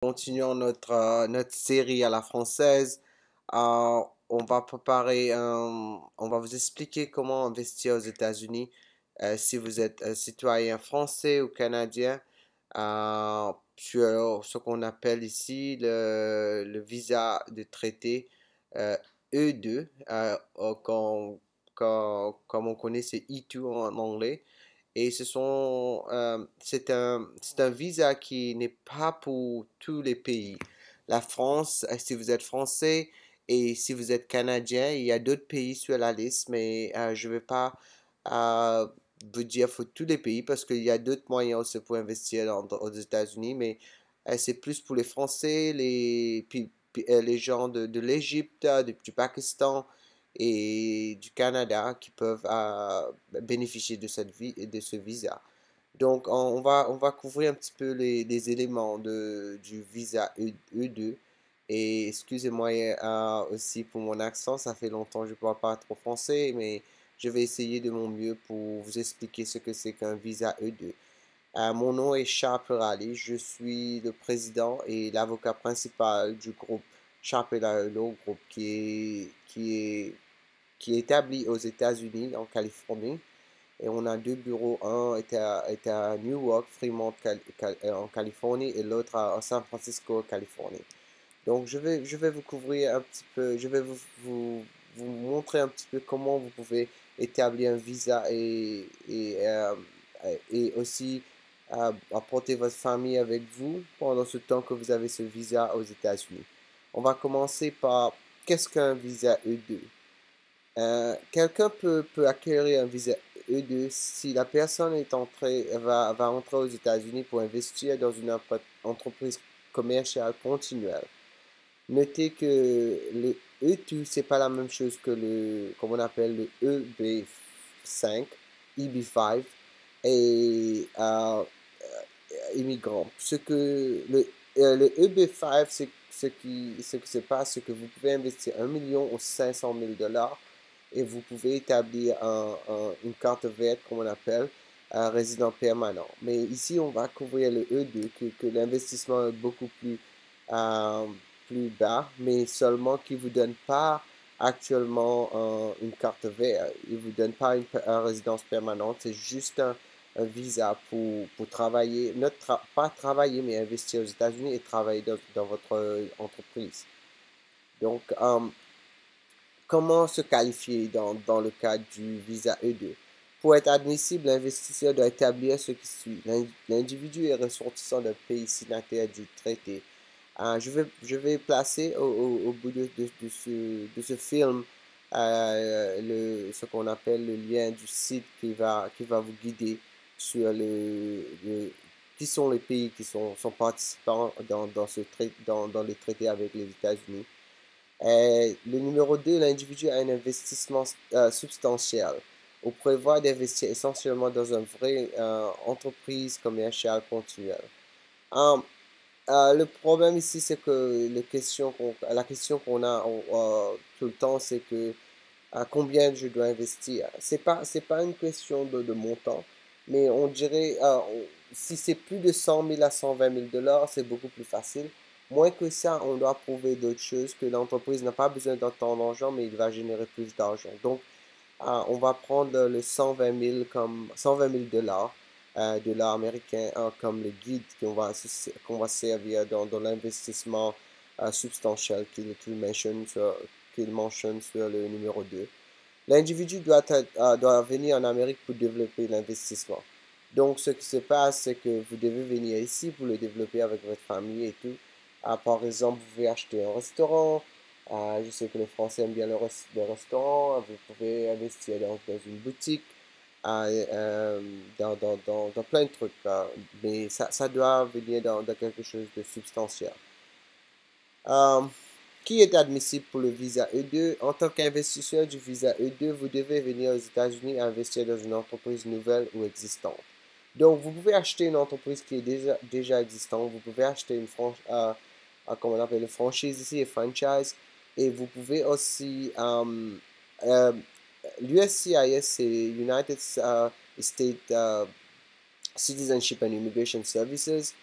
Continuons notre série à la française. On va on va vous expliquer comment investir aux États-Unis si vous êtes un citoyen français ou canadien sur ce qu'on appelle ici le visa de traité E2, comme on connaît c'est E2 en anglais. Et c'est un visa qui n'est pas pour tous les pays. La France, si vous êtes français et si vous êtes canadien, il y a d'autres pays sur la liste, mais je ne vais pas euh, vous dire pour tous les pays parce qu'il y a d'autres moyens aussi pour investir aux États-Unis, mais c'est plus pour les Français, les gens de l'Égypte, du Pakistan et du Canada qui peuvent bénéficier de ce visa. Donc, on va couvrir un petit peu les éléments du visa E2. Et excusez-moi aussi pour mon accent, ça fait longtemps que je ne parle pas trop français, mais je vais essayer de mon mieux pour vous expliquer ce que c'est qu'un visa E2. Mon nom est Charles Raleigh, je suis le président et l'avocat principal du groupe Charles Law Group qui est établi aux États-Unis, en Californie. Et on a deux bureaux, un est à Newark, Fremont, en Californie, et l'autre à San Francisco, Californie. Donc, je vais vous couvrir un petit peu, je vais vous montrer un petit peu comment vous pouvez établir un visa et aussi apporter votre famille avec vous pendant ce temps que vous avez ce visa aux États-Unis. On va commencer par qu'est-ce qu'un visa E2? Quelqu'un peut acquérir un visa E2 si la personne va entrer aux États-Unis pour investir dans une entreprise commerciale continuelle. Notez que le E2, c'est pas la même chose que comme on appelle le EB5, EB5 et immigrant. Le EB5, ce qui se passe, c'est que vous pouvez investir 1 million ou 500 000 dollars et vous pouvez établir une carte verte, comme on appelle, un résident permanent. Mais ici, on va couvrir le E2, que l'investissement est beaucoup euh, plus bas, mais seulement qui ne vous donne pas actuellement une carte verte. Il ne vous donne pas une résidence permanente, c'est juste un visa pour travailler, pas travailler, mais investir aux États-Unis et travailler dans votre entreprise. Donc, comment se qualifier dans le cadre du visa E2? Pour être admissible, l'investisseur doit établir ce qui suit. L'individu est ressortissant d'un pays signataire du traité. Je vais placer au bout de ce film ce qu'on appelle le lien du site qui va vous guider sur qui sont les pays qui sont participants dans les traités avec les États-Unis. Le numéro 2, l'individu a un investissement substantiel ou prévoit d'investir essentiellement dans une vraie entreprise commerciale continuelle. Um, le problème ici, c'est que la question qu'on a tout le temps, c'est que combien je dois investir. C'est pas une question de montant, mais on dirait, si c'est plus de 100 000 à 120 000 dollars, c'est beaucoup plus facile. Moins que ça, on doit prouver d'autres choses, que l'entreprise n'a pas besoin d'autant d'argent, mais il va générer plus d'argent. Donc, on va prendre le 120 000 dollars, dollars américains, comme le guide qu'on va servir dans l'investissement substantiel qu'il mentionne sur le numéro 2. L'individu doit venir en Amérique pour développer l'investissement. Donc, ce qui se passe, c'est que vous devez venir ici pour le développer avec votre famille et tout. Par exemple, vous pouvez acheter un restaurant. Je sais que les Français aiment bien le restaurant. Vous pouvez investir dans une boutique, dans plein de trucs. Mais ça doit venir dans quelque chose de substantiel. Euh, qui est admissible pour le visa E2? En tant qu'investisseur du visa E2, vous devez venir aux États-Unis et investir dans une entreprise nouvelle ou existante. Donc, vous pouvez acheter une entreprise qui est déjà existante. Vous pouvez acheter comme on appelle, une franchise ici, une franchise. Et vous pouvez aussi, l'USCIS, c'est United States Citizenship and Immigration Services.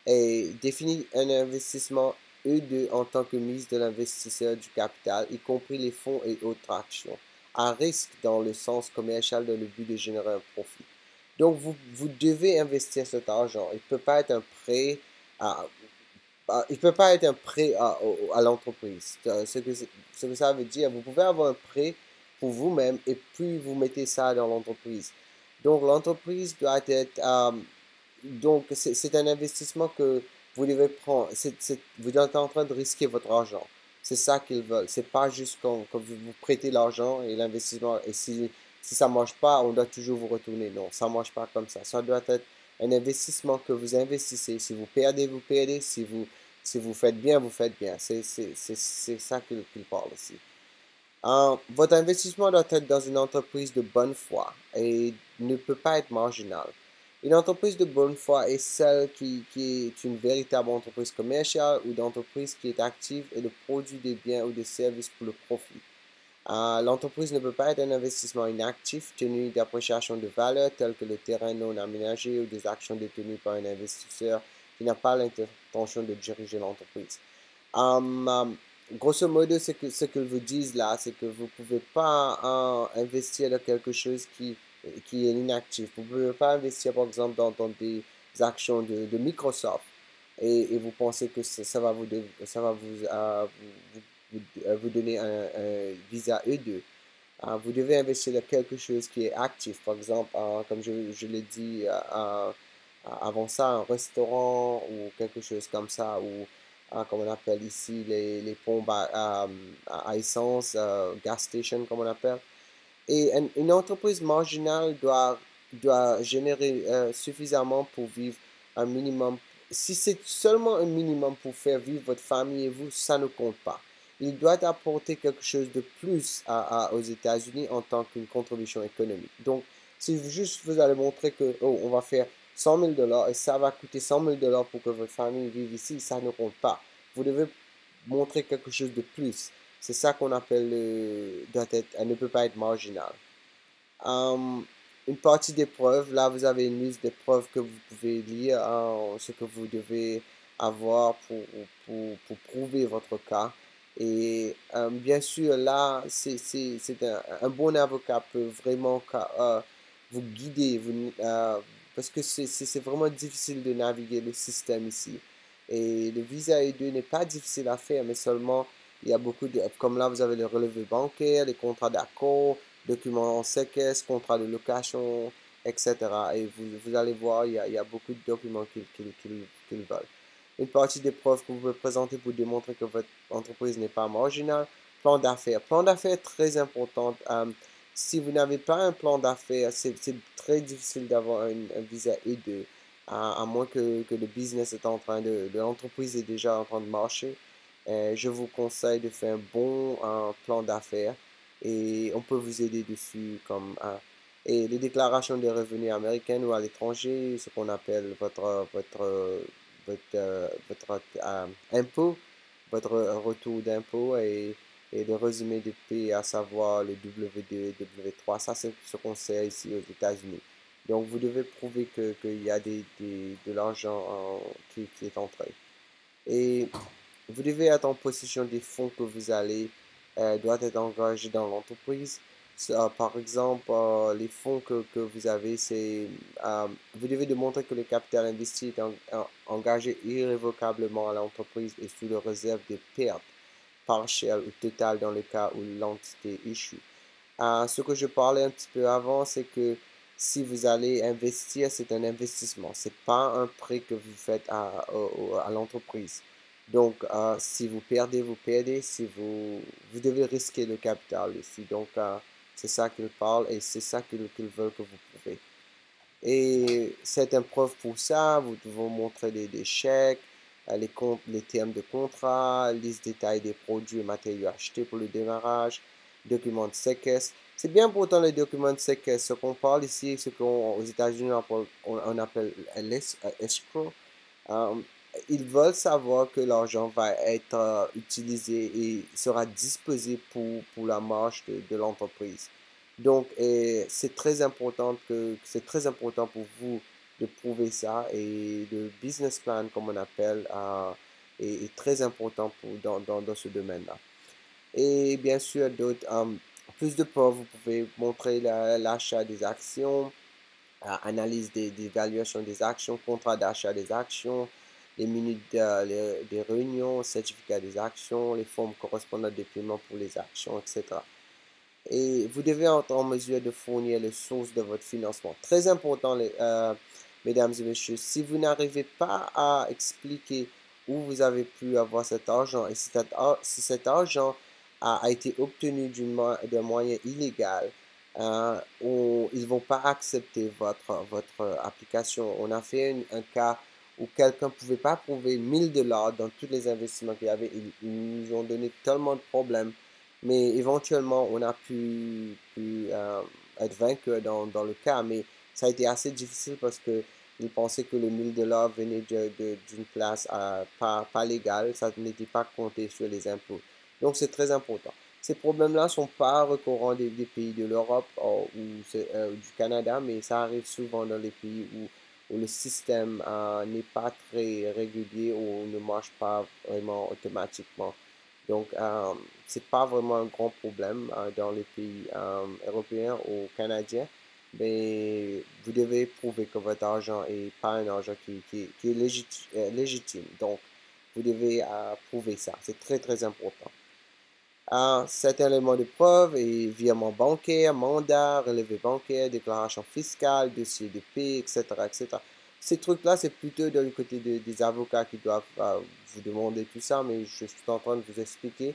et définit un investissement E2 en tant que mise de l'investisseur du capital, y compris les fonds et autres actions, à risque dans le sens commercial dans le but de générer un profit. Donc, vous devez investir cet argent. Il ne peut pas être un prêt à, il peut pas être un prêt à l'entreprise. Ce que ça veut dire, vous pouvez avoir un prêt pour vous-même et puis vous mettez ça dans l'entreprise. Donc, l'entreprise doit être, donc c'est un investissement que vous devez prendre. Vous êtes en train de risquer votre argent. C'est ça qu'ils veulent. C'est pas juste quand vous prêtez l'argent et l'investissement, et si ça marche pas, on doit toujours vous retourner. Non, ça marche pas comme ça. Ça doit être un investissement que vous investissez. Si vous perdez, vous perdez. Si vous faites bien, vous faites bien. C'est ça qu'il parle ici. Votre investissement doit être dans une entreprise de bonne foi et ne peut pas être marginal. Une entreprise de bonne foi est celle qui est une véritable entreprise commerciale ou d'entreprise qui est active et de produit des biens ou des services pour le profit. L'entreprise ne peut pas être un investissement inactif tenu d'appréciation de valeur telles que le terrain non aménagé ou des actions détenues par un investisseur qui n'a pas l'intention de diriger l'entreprise. Grosso modo, ce qu'ils vous disent là, c'est que vous ne pouvez pas investir dans quelque chose qui est inactif. Vous ne pouvez pas investir, par exemple, dans des actions de Microsoft et vous pensez que ça va ça va vous donner un visa E2. Vous devez investir dans quelque chose qui est actif. Par exemple, comme je l'ai dit avant ça, un restaurant ou quelque chose comme ça, ou comme on appelle ici les pompes à essence, gas station comme on appelle. Et une entreprise marginale doit générer suffisamment pour vivre un minimum. Si c'est seulement un minimum pour faire vivre votre famille et vous, ça ne compte pas. Il doit apporter quelque chose de plus aux États-Unis en tant qu'une contribution économique. Donc, si juste vous allez montrer que oh, on va faire 100 000 dollars et ça va coûter 100 000 dollars pour que votre famille vive ici, ça ne compte pas. Vous devez montrer quelque chose de plus. C'est ça qu'on appelle doit être, elle ne peut pas être marginale. Euh, une partie des preuves, là vous avez une liste des preuves que vous pouvez lire, ce que vous devez avoir pour prouver votre cas. Et bien sûr, là, c'est un bon avocat peut vraiment vous guider, parce que c'est vraiment difficile de naviguer le système ici. Et le visa E2 n'est pas difficile à faire, mais seulement il y a beaucoup de, comme là vous avez le relevé bancaire, les contrats d'accord, documents en séquestre, contrats de location, etc. Et vous allez voir, il y a beaucoup de documents qu'ils veulent. Une partie des preuves que vous pouvez présenter pour démontrer que votre entreprise n'est pas marginale. Plan d'affaires. Plan d'affaires très important. Si vous n'avez pas un plan d'affaires, c'est très difficile d'avoir un visa E2, à moins que le business est en train l'entreprise est déjà en train de marcher. Je vous conseille de faire un bon plan d'affaires et on peut vous aider dessus et les déclarations de revenus américaines ou à l'étranger, ce qu'on appelle votre impôt, votre retour d'impôt et le résumé de paie, à savoir le W2 et W3. Ça, c'est ce qu'on sait ici aux États-Unis. Donc, vous devez prouver qu'il y a de l'argent qui est entré. Et vous devez être en possession des fonds que vous allez doit être engagé dans l'entreprise. Par exemple, les fonds que vous avez, vous devez démontrer que le capital investi est engagé irrévocablement à l'entreprise et sous le réserve des pertes partielles ou totales dans le cas où l'entité échoue. Ce que je parlais un petit peu avant, c'est que si vous allez investir, c'est un investissement. C'est pas un prêt que vous faites à l'entreprise. Donc, si vous perdez, vous perdez. Si vous devez risquer le capital ici. Donc, c'est ça qu'ils parlent et c'est ça qu'ils veulent que vous prouvez. Et c'est une preuve pour ça. Vous devez montrer des chèques, les termes de contrat, liste détaillée des produits et matériaux achetés pour le démarrage, documents de séquestre. C'est bien important les documents de séquestre. Ce qu'on parle ici, ce qu'aux États-Unis on appelle l'escrow. Euh, Ils veulent savoir que l'argent va être utilisé et sera disposé pour la marche de l'entreprise. Donc, c'est très important pour vous de prouver ça, et le business plan, comme on appelle, est très important dans ce domaine-là. Et bien sûr, plus de preuves, vous pouvez montrer l'achat des actions, analyse d'évaluation des actions, contrat d'achat des actions, les minutes des réunions, certificat des actions, les formes correspondantes des paiements pour les actions, etc. Et vous devez être en mesure de fournir les sources de votre financement. Très important, mesdames et messieurs, si vous n'arrivez pas à expliquer où vous avez pu avoir cet argent, et si cet argent a été obtenu d'un moyen illégal, ils ne vont pas accepter votre application. On a fait un cas où quelqu'un ne pouvait pas prouver 1000 $ dans tous les investissements qu'il y avait. Ils nous ont donné tellement de problèmes, mais éventuellement, on a pu être vainqueur dans le cas, mais ça a été assez difficile parce que ils pensaient que le 1000 $ venait d'une place pas légale, ça n'était pas compté sur les impôts. Donc, c'est très important. Ces problèmes-là ne sont pas récurrents des pays de l'Europe ou du Canada, mais ça arrive souvent dans les pays où le système n'est pas très régulier ou ne marche pas vraiment automatiquement. Donc, c'est pas vraiment un grand problème dans les pays européens ou canadiens, mais vous devez prouver que votre argent est pas un argent qui est légitime. Donc, vous devez prouver ça. C'est très, très important. Cet élément de preuve est virement bancaire, mandat, relevé bancaire, déclaration fiscale, dossier de paie, etc., etc. Ces trucs-là, c'est plutôt du côté des avocats qui doivent vous demander tout ça, mais je suis en train de vous expliquer.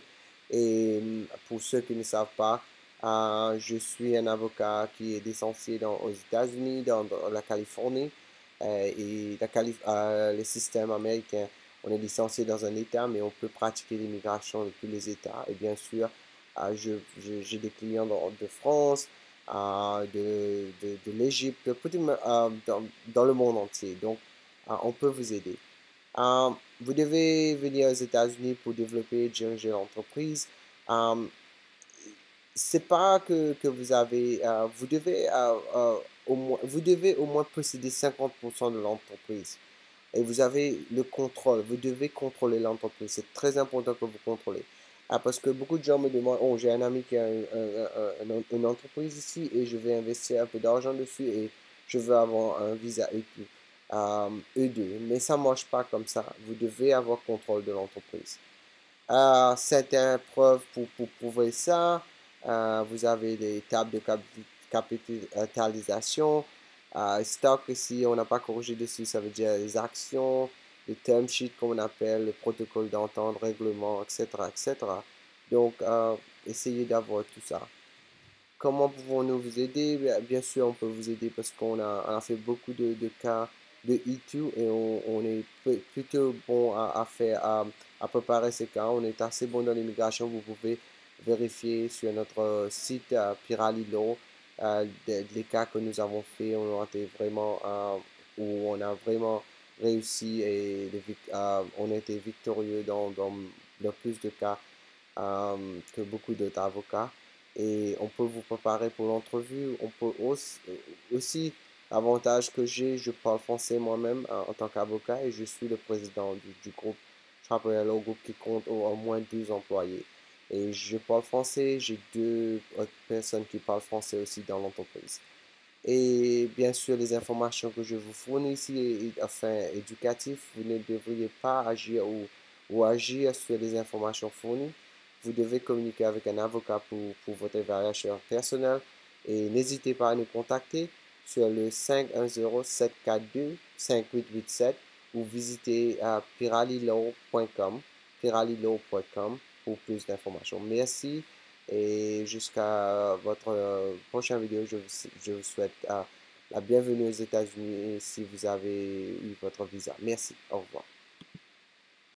Et pour ceux qui ne savent pas, je suis un avocat qui est licencié aux États-Unis, dans la Californie, et les systèmes américains. On est licencié dans un État, mais on peut pratiquer l'immigration de tous les États. Et bien sûr, j'ai des clients de France, de l'Égypte, dans le monde entier. Donc, on peut vous aider. Vous devez venir aux États-Unis pour développer et diriger l'entreprise. Euh, c'est pas que vous avez, vous devez au moins posséder 50% de l'entreprise. Et vous avez le contrôle. Vous devez contrôler l'entreprise. C'est très important que vous contrôlez. Parce que beaucoup de gens me demandent, oh, j'ai un ami qui a une entreprise ici et je vais investir un peu d'argent dessus et je veux avoir un visa E2. Mais ça ne marche pas comme ça. Vous devez avoir contrôle de l'entreprise. Certaines preuves pour prouver ça. Vous avez des tables de capitalisation. Stock ici, on n'a pas corrigé dessus, ça veut dire les actions, le term sheet comme on appelle, le protocole d'entente, règlement, etc., etc. Donc, essayez d'avoir tout ça. Comment pouvons-nous vous aider? Bien sûr, on peut vous aider parce on a fait beaucoup de cas de E2 et on est plutôt bon à préparer ces cas. On est assez bon dans l'immigration. Vous pouvez vérifier sur notre site Piralilo les cas que nous avons fait. Où on a vraiment réussi et on a été victorieux dans plus de cas que beaucoup d'autres avocats. Et on peut vous préparer pour l'entrevue. On peut aussi, l'avantage que j'ai, je parle français moi-même en tant qu'avocat et je suis le président du groupe Chaparello Group qui compte au moins 12 employés. Et je parle français, j'ai 2 autres personnes qui parlent français aussi dans l'entreprise. Et bien sûr, les informations que je vous fournis ici, enfin éducatif, vous ne devriez pas agir ou agir sur les informations fournies. Vous devez communiquer avec un avocat pour votre évaluation personnelle et n'hésitez pas à nous contacter sur le 510-742-5887 ou visiter piralilaw.com pour plus d'informations. Merci et jusqu'à votre prochaine vidéo, je vous souhaite la bienvenue aux États-Unis si vous avez eu votre visa. Merci. Au revoir.